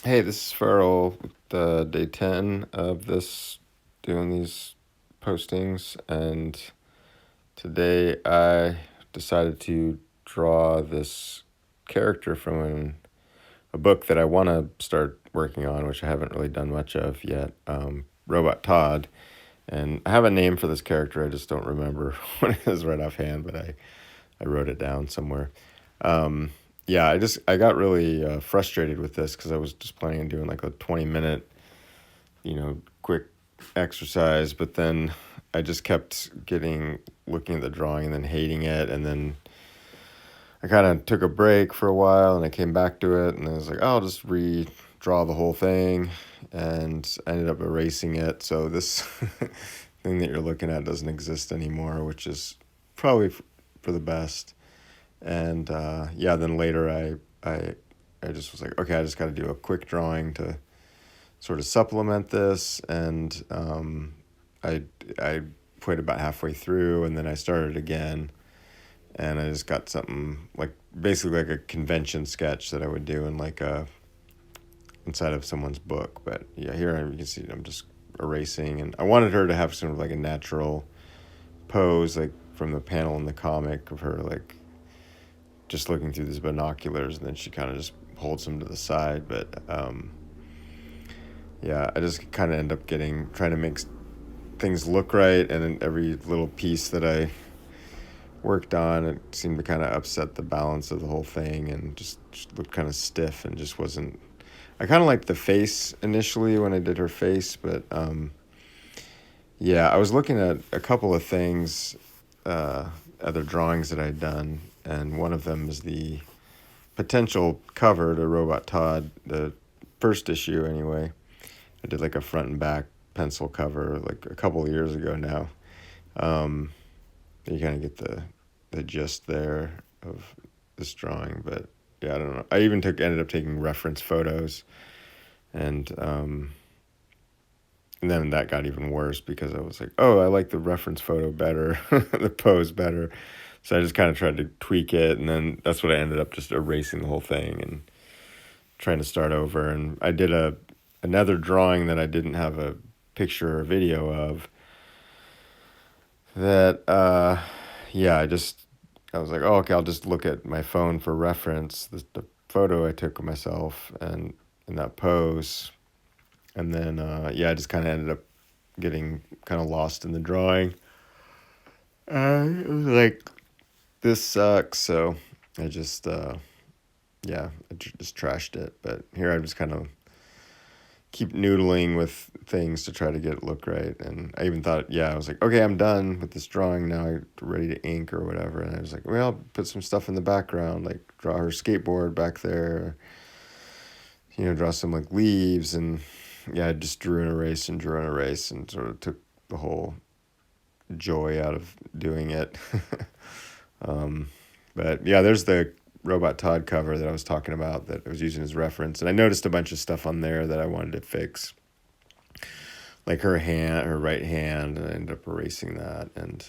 Hey, this is Farel with day 10 of this, doing these postings, and today I decided to draw this character from a book that I want to start working on, which I haven't really done much of yet, Robot Todd. And I have a name for this character, I just don't remember what it is right offhand, but I wrote it down somewhere. Um, yeah, I got really frustrated with this because I was just planning on doing like a 20-minute, quick exercise, but then I just kept looking at the drawing and then hating it, and then I kind of took a break for a while and I came back to it and I was like, oh, I'll just redraw the whole thing, and I ended up erasing it. So this thing that you're looking at doesn't exist anymore, which is probably for the best. And yeah, then later I just was like, okay, I just got to do a quick drawing to sort of supplement this, and I quit about halfway through, and then I started again, and I just got something like basically like a convention sketch that I would do in like a inside of someone's book. But yeah, here you can see I'm just erasing, and I wanted her to have sort of like a natural pose, like from the panel in the comic of her like just looking through these binoculars, and then she kind of just holds them to the side. But yeah, I just kind of end up trying to make things look right, and then every little piece that I worked on, it seemed to kind of upset the balance of the whole thing, and just looked kind of stiff and just wasn't. I kind of liked the face initially when I did her face, but yeah, I was looking at a couple of things, other drawings that I'd done, and one of them is the potential cover to Robot Todd, the first issue anyway. I did like a front and back pencil cover like a couple of years ago now. You kind of get the gist there of this drawing, but yeah, I don't know. I even ended up taking reference photos, and then that got even worse because I was like, oh, I like the reference photo better, the pose better. So I just kind of tried to tweak it, and then that's what I ended up just erasing the whole thing and trying to start over. And I did another drawing that I didn't have a picture or video of that, yeah, I was like, oh, okay, I'll just look at my phone for reference, the photo I took of myself and in that pose. And then, yeah, I just kind of ended up getting kind of lost in the drawing. It was like, this sucks. So I just, yeah, just trashed it. But here I just kind of keep noodling with things to try to get it look right. And I even thought, yeah, I was like, okay, I'm done with this drawing now. I'm ready to ink or whatever. And I was like, well, I'll put some stuff in the background, like draw her skateboard back there, draw some like leaves. And yeah, I just drew and erased and sort of took the whole joy out of doing it. But yeah, there's the Robot Todd cover that I was talking about that I was using as reference. And I noticed a bunch of stuff on there that I wanted to fix, like her right hand, and I ended up erasing that. And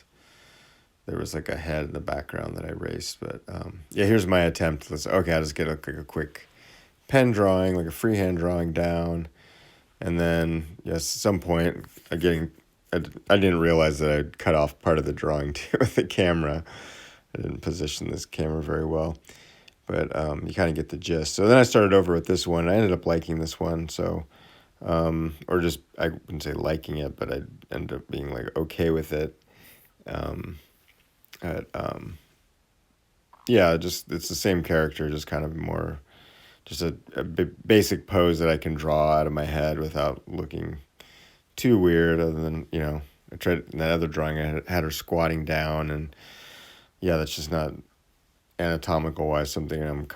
there was like a head in the background that I erased. But yeah, here's my attempt. Okay, I'll just get like a quick pen drawing, like a freehand drawing down. And then, yes, at some point, I didn't realize that I'd cut off part of the drawing too with the camera. I didn't position this camera very well, but you kind of get the gist. So then I started over with this one. I ended up liking this one, so or just, I wouldn't say liking it, but I ended up being like okay with it. But yeah, just it's the same character, just kind of more just a basic pose that I can draw out of my head without looking too weird. Other than I tried in that other drawing, I had her squatting down, and yeah, that's just not anatomical wise something I'm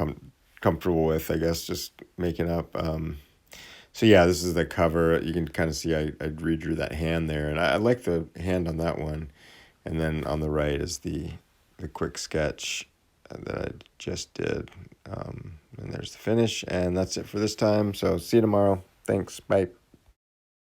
comfortable with, I guess, just making up. So yeah, this is the cover. You can kind of see I redrew that hand there, and I like the hand on that one. And then on the right is the quick sketch that I just did. And there's the finish, and that's it for this time. So see you tomorrow. Thanks. Bye.